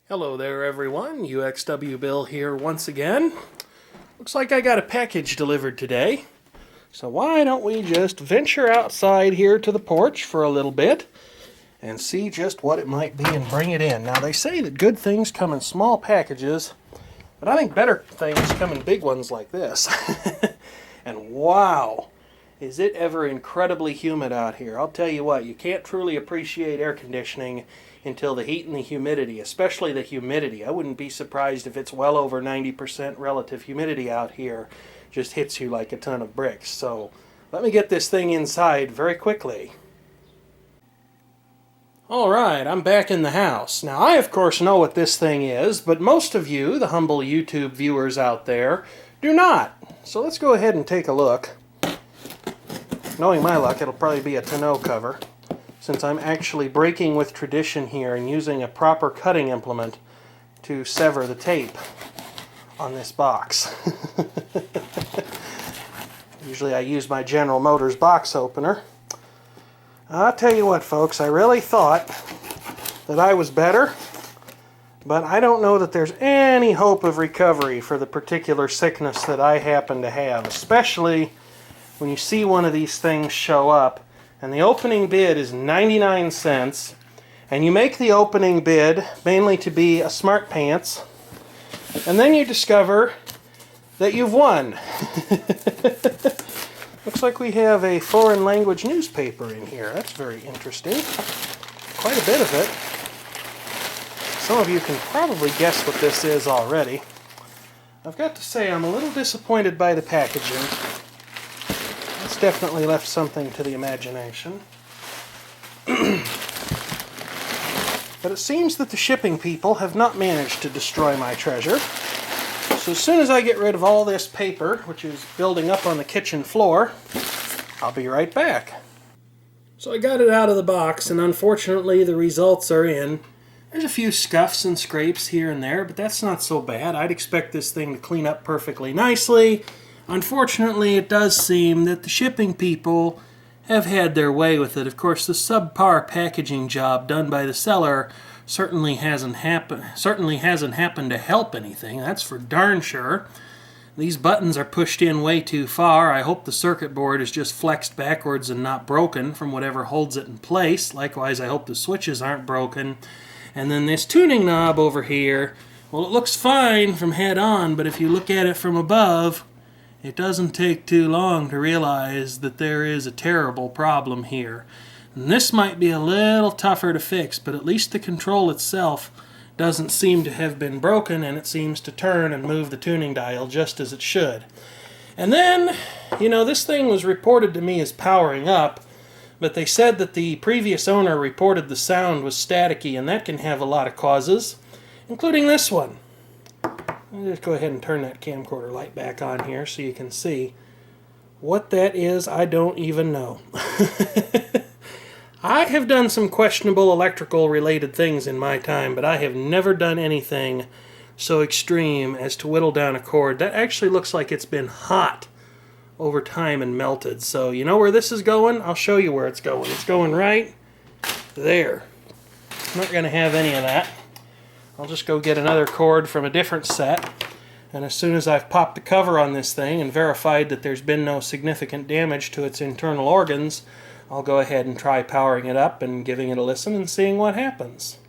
Hello there everyone, UXW Bill here once again. Looks like I got a package delivered today. So why don't we just venture outside here to the porch for a little bit and see just what it might be and bring it in. Now they say that good things come in small packages, but I think better things come in big ones like this. And wow, is it ever incredibly humid out here. I'll tell you what, you can't truly appreciate air conditioning until the heat and the humidity, especially the humidity. I wouldn't be surprised if it's well over 90% relative humidity out here. Just hits you like a ton of bricks. So let me get this thing inside very quickly. Alright, I'm back in the house. Now I of course know what this thing is, but most of you, the humble YouTube viewers out there, do not. So let's go ahead and take a look. Knowing my luck, it'll probably be a tonneau cover, since I'm actually breaking with tradition here and using a proper cutting implement to sever the tape on this box. Usually I use my General Motors box opener. I'll tell you what folks, I really thought that I was better, but I don't know that there's any hope of recovery for the particular sickness that I happen to have, especially when you see one of these things show up and the opening bid is 99 cents, and you make the opening bid mainly to be a smart pants, and then you discover that you've won. Looks like we have a foreign language newspaper in here. That's very interesting. Quite a bit of it. Some of you can probably guess what this is already. I've got to say I'm a little disappointed by the packaging. It's definitely left something to the imagination. But it seems that the shipping people have not managed to destroy my treasure. So as soon as I get rid of all this paper, which is building up on the kitchen floor, I'll be right back. So I got it out of the box, and unfortunately the results are in. There's a few scuffs and scrapes here and there, but that's not so bad. I'd expect this thing to clean up perfectly nicely. Unfortunately, it does seem that the shipping people have had their way with it. Of course, the subpar packaging job done by the seller certainly hasn't happened to help anything. That's for darn sure. These buttons are pushed in way too far. I hope the circuit board is just flexed backwards and not broken from whatever holds it in place. Likewise, I hope the switches aren't broken. And then this tuning knob over here, well, it looks fine from head on, but if you look at it from above, it doesn't take too long to realize that there is a terrible problem here. And this might be a little tougher to fix, but at least the control itself doesn't seem to have been broken, and it seems to turn and move the tuning dial just as it should. And then, you know, this thing was reported to me as powering up, but they said that the previous owner reported the sound was staticky, and that can have a lot of causes, including this one. I'll just go ahead and turn that camcorder light back on here so you can see. What that is, I don't even know. I have done some questionable electrical related things in my time, but I have never done anything so extreme as to whittle down a cord. That actually looks like it's been hot over time and melted. So you know where this is going? I'll show you where it's going. It's going right there. I'm not going to have any of that. I'll just go get another cord from a different set, and as soon as I've popped the cover on this thing and verified that there's been no significant damage to its internal organs, I'll go ahead and try powering it up and giving it a listen and seeing what happens.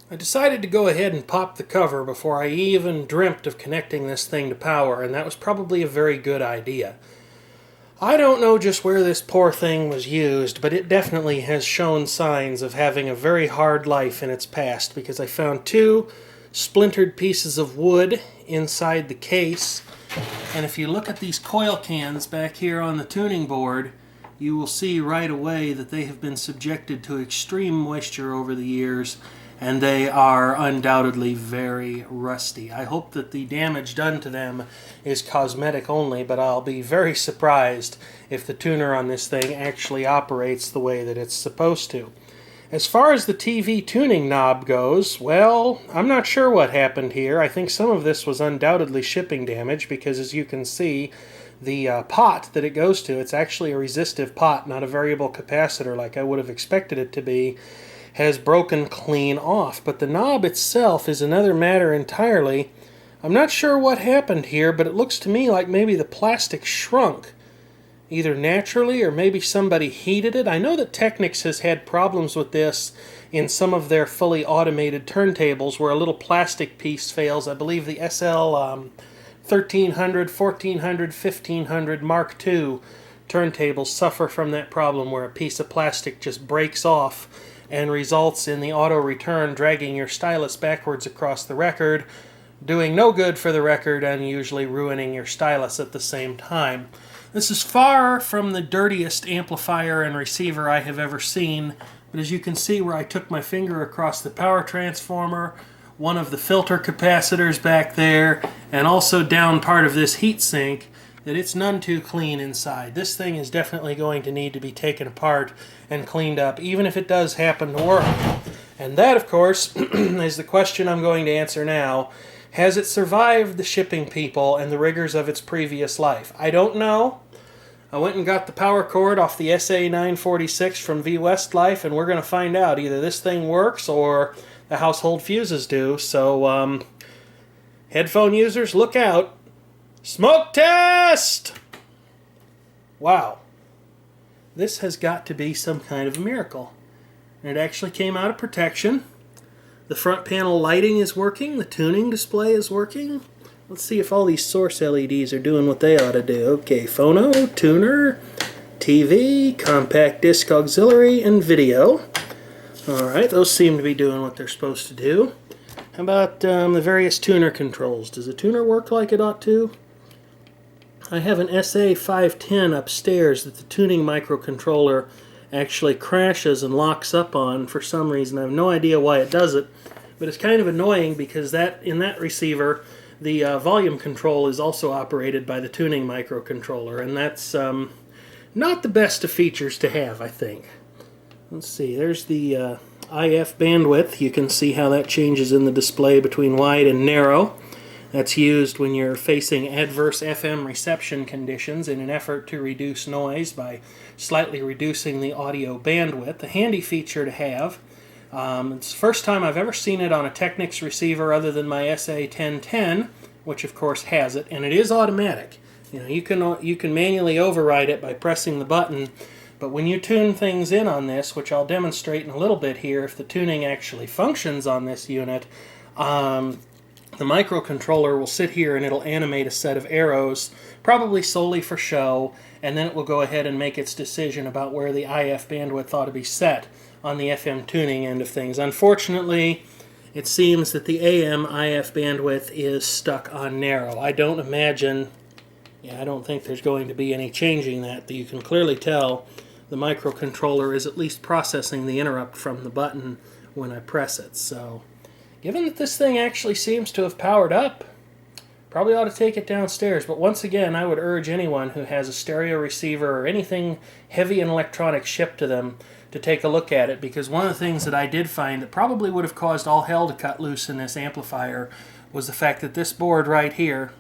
I decided to go ahead and pop the cover before I even dreamt of connecting this thing to power, and that was probably a very good idea. I don't know just where this poor thing was used, but it definitely has shown signs of having a very hard life in its past, because I found two splintered pieces of wood inside the case, and if you look at these coil cans back here on the tuning board, you will see right away that they have been subjected to extreme moisture over the years, and they are undoubtedly very rusty. I hope that the damage done to them is cosmetic only, but I'll be very surprised if the tuner on this thing actually operates the way that it's supposed to. As far as the TV tuning knob goes, well, I'm not sure what happened here. I think some of this was undoubtedly shipping damage, because as you can see, the pot that it goes to, it's actually a resistive pot, not a variable capacitor like I would have expected it to be. has broken clean off. But the knob itself is another matter entirely. I'm not sure what happened here, but it looks to me like maybe the plastic shrunk, either naturally or maybe somebody heated it. I know that Technics has had problems with this in some of their fully automated turntables where a little plastic piece fails. I believe the SL-1300, 1400, 1500 Mark II turntables suffer from that problem where a piece of plastic just breaks off and results in the auto return dragging your stylus backwards across the record, doing no good for the record and usually ruining your stylus at the same time. This is far from the dirtiest amplifier and receiver I have ever seen, but as you can see where I took my finger across the power transformer, one of the filter capacitors back there, and also down part of this heatsink, that it's none too clean inside. This thing is definitely going to need to be taken apart and cleaned up, even if it does happen to work. And that, of course, is the question I'm going to answer now. Has it survived the shipping people and the rigors of its previous life? I don't know. I went and got the power cord off the SA-550 from Westlife, and we're going to find out. Either this thing works or the household fuses do. So, headphone users, look out. Smoke test! Wow. This has got to be some kind of a miracle. And it actually came out of protection. The front panel lighting is working. The tuning display is working. Let's see if all these source LEDs are doing what they ought to do. Okay, phono, tuner, TV, compact disc auxiliary, and video. Alright, those seem to be doing what they're supposed to do. How about the various tuner controls? Does the tuner work like it ought to? I have an SA-510 upstairs that the tuning microcontroller actually crashes and locks up on for some reason. I have no idea why it does it, but it's kind of annoying because in that receiver the volume control is also operated by the tuning microcontroller, and that's not the best of features to have, I think. Let's see, there's the IF bandwidth. You can see how that changes in the display between wide and narrow. That's used when you're facing adverse FM reception conditions in an effort to reduce noise by slightly reducing the audio bandwidth. A handy feature to have. It's the first time I've ever seen it on a Technics receiver other than my SA-1010, which of course has it, and it is automatic. You know, you can manually override it by pressing the button, but when you tune things in on this, which I'll demonstrate in a little bit here if the tuning actually functions on this unit, the microcontroller will sit here and it'll animate a set of arrows, probably solely for show, and then it will go ahead and make its decision about where the IF bandwidth ought to be set on the FM tuning end of things. Unfortunately, it seems that the AM IF bandwidth is stuck on narrow. I don't think there's going to be any changing that. You can clearly tell the microcontroller is at least processing the interrupt from the button when I press it. So, given that this thing actually seems to have powered up, probably ought to take it downstairs. But once again, I would urge anyone who has a stereo receiver or anything heavy and electronic shipped to them to take a look at it, because one of the things that I did find that probably would have caused all hell to cut loose in this amplifier was the fact that this board right here,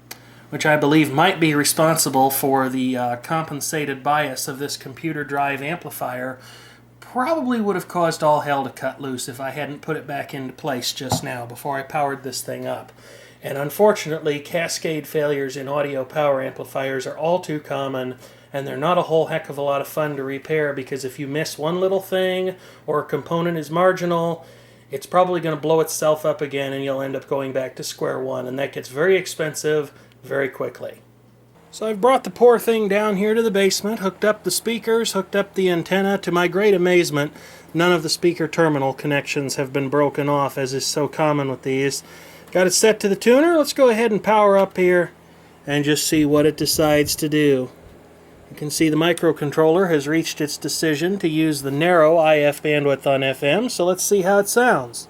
which I believe might be responsible for the compensated bias of this computer drive amplifier, probably would have caused all hell to cut loose if I hadn't put it back into place just now before I powered this thing up. And unfortunately, cascade failures in audio power amplifiers are all too common, and they're not a whole heck of a lot of fun to repair, because if you miss one little thing or a component is marginal, it's probably going to blow itself up again and you'll end up going back to square one, and that gets very expensive very quickly. So I've brought the poor thing down here to the basement, hooked up the speakers, hooked up the antenna. To my great amazement, none of the speaker terminal connections have been broken off, as is so common with these. Got it set to the tuner. Let's go ahead and power up here and just see what it decides to do. You can see the microcontroller has reached its decision to use the narrow IF bandwidth on FM, so let's see how it sounds.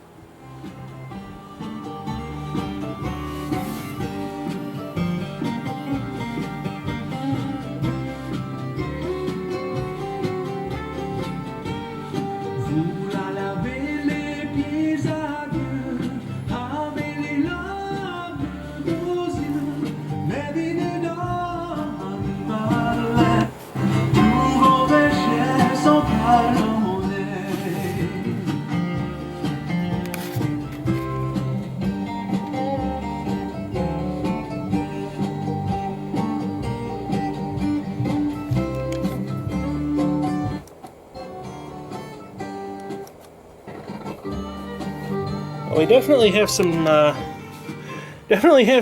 Well, we definitely have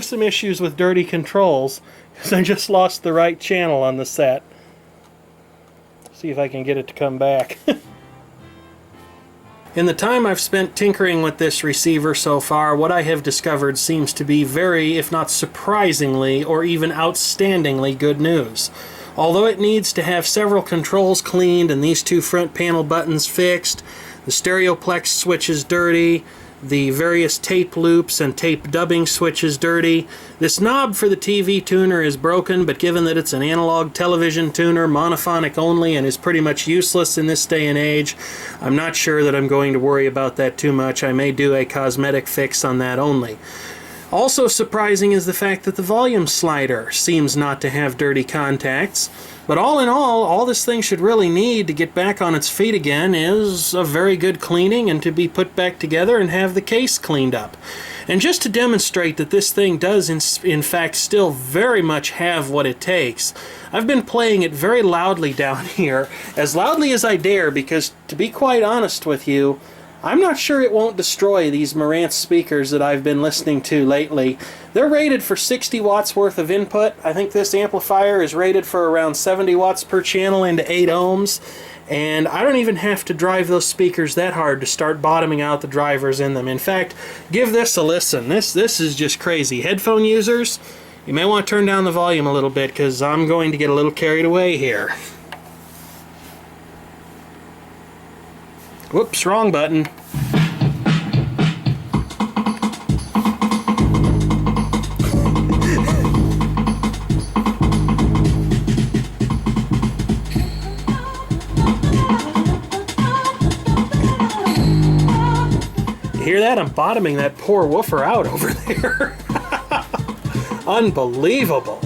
some issues with dirty controls, because I just lost the right channel on the set. See if I can get it to come back. In the time I've spent tinkering with this receiver so far, what I have discovered seems to be very, if not surprisingly, or even outstandingly good news. Although it needs to have several controls cleaned and these two front panel buttons fixed, the stereoplex switch is dirty, the various tape loops and tape dubbing switch is dirty. This knob for the TV tuner is broken, but given that it's an analog television tuner, monophonic only, and is pretty much useless in this day and age, I'm not sure that I'm going to worry about that too much. I may do a cosmetic fix on that only. Also surprising is the fact that the volume slider seems not to have dirty contacts. But all in all this thing should really need to get back on its feet again is a very good cleaning and to be put back together and have the case cleaned up. And just to demonstrate that this thing does in fact still very much have what it takes, I've been playing it very loudly down here, as loudly as I dare, because to be quite honest with you, I'm not sure it won't destroy these Marantz speakers that I've been listening to lately. They're rated for 60 watts worth of input. I think this amplifier is rated for around 70 watts per channel into 8 ohms. And I don't even have to drive those speakers that hard to start bottoming out the drivers in them. In fact, give this a listen. This is just crazy. Headphone users, you may want to turn down the volume a little bit because I'm going to get a little carried away here. Whoops, wrong button. You hear that? I'm bottoming that poor woofer out over there. Unbelievable.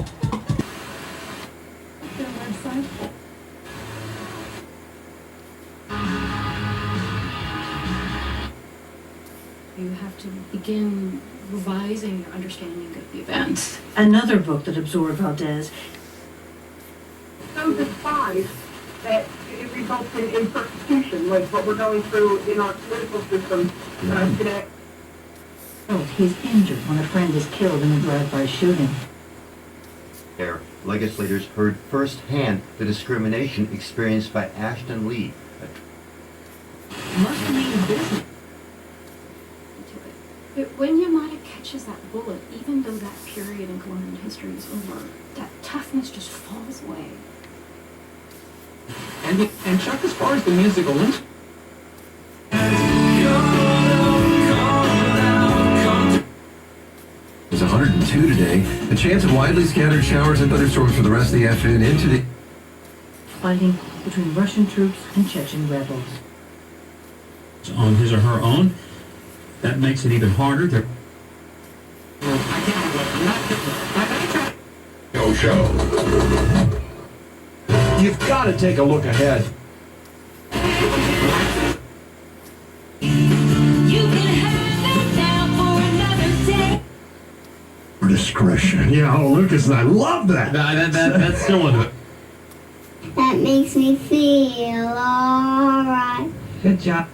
You have to begin revising your understanding of the events. Another book that absorbed Valdez. So despise that it results in persecution, like what we're going through in our political system today. He's injured when a friend is killed in a drive-by shooting. There, legislators heard firsthand the discrimination experienced by Ashton Lee. Must mean business. But when Yamada catches that bullet, even though that period in colonial history is over, that toughness just falls away. And Chuck, as far as the musical instrument, It's 102 today. The chance of widely scattered showers and thunderstorms for the rest of the afternoon into the... Fighting between Russian troops and Chechen rebels. On his or her own, that makes it even harder. Show. you've got to take a look ahead. Discretion. Yeah, oh, Lucas, I love that. That's still in it. That makes me feel alright. Good job.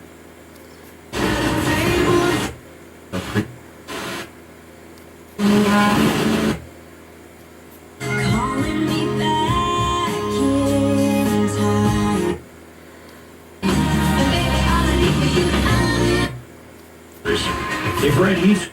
Calling me back in time. And baby, all I need for you, Hey, Fred, he's...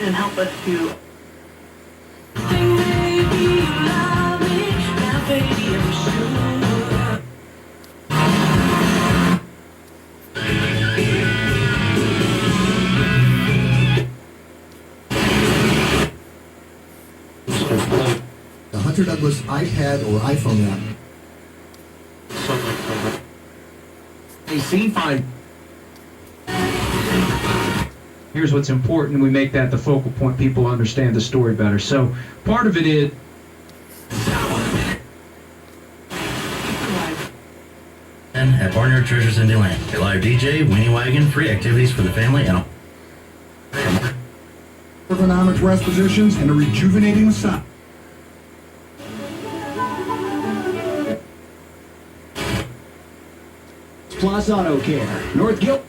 And help us to... The Hunter Douglas iPad or iPhone app. AC-5. Here's what's important, we make that the focal point. People understand the story better. So part of it is And at Barnyard Treasures Indyland, a live DJ, weenie wagon, free activities for the family, and ergonomic rest positions, and a rejuvenating massage. Plus Auto Care, North Gill.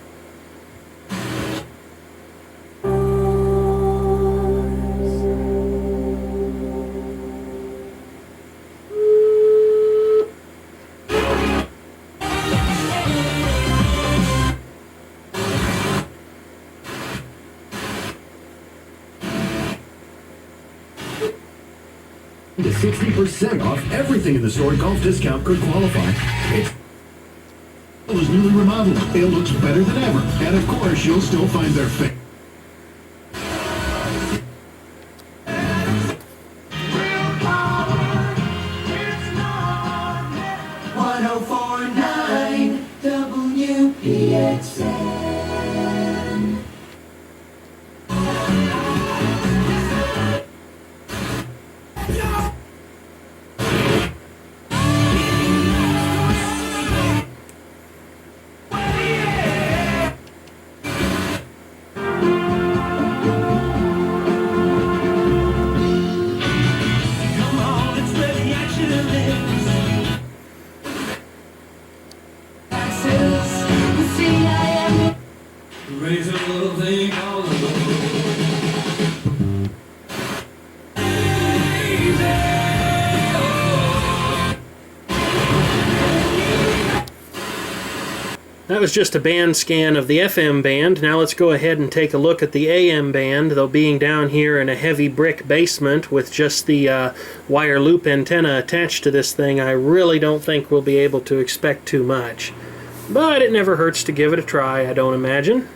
To 60% off everything in the store. Golf discount could qualify. It was newly remodeled. It looks better than ever. And of course, you'll still find their fit. That was just a band scan of the FM band. Now let's go ahead and take a look at the AM band, though being down here in a heavy brick basement with just the wire loop antenna attached to this thing, I really don't think we'll be able to expect too much. But it never hurts to give it a try, I don't imagine.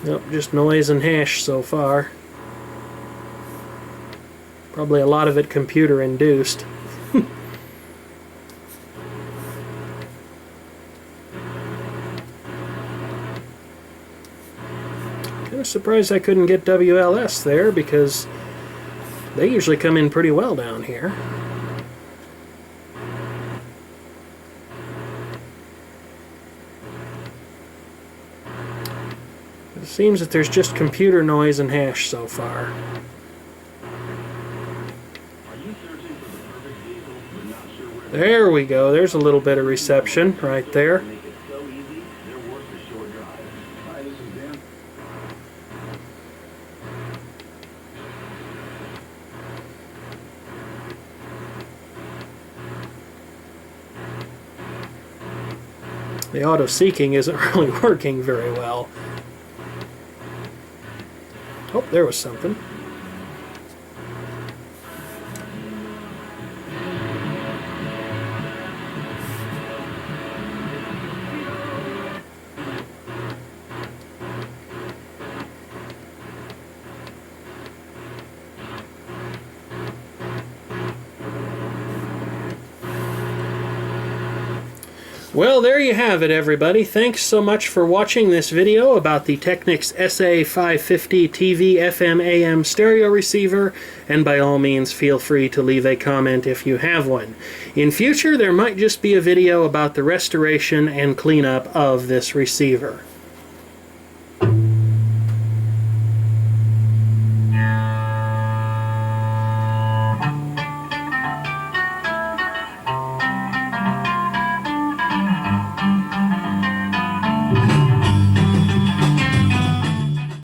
Nope, just noise and hash so far. Probably a lot of it computer induced. Kind of surprised I couldn't get WLS there, because they usually come in pretty well down here. It seems that there's just computer noise and hash so far. There we go. There's a little bit of reception right there. The auto-seeking isn't really working very well. Oh, there was something. Well, there you have it, everybody. Thanks so much for watching this video about the Technics SA-550 TV FM AM stereo receiver, and by all means feel free to leave a comment if you have one. In future, there might just be a video about the restoration and cleanup of this receiver.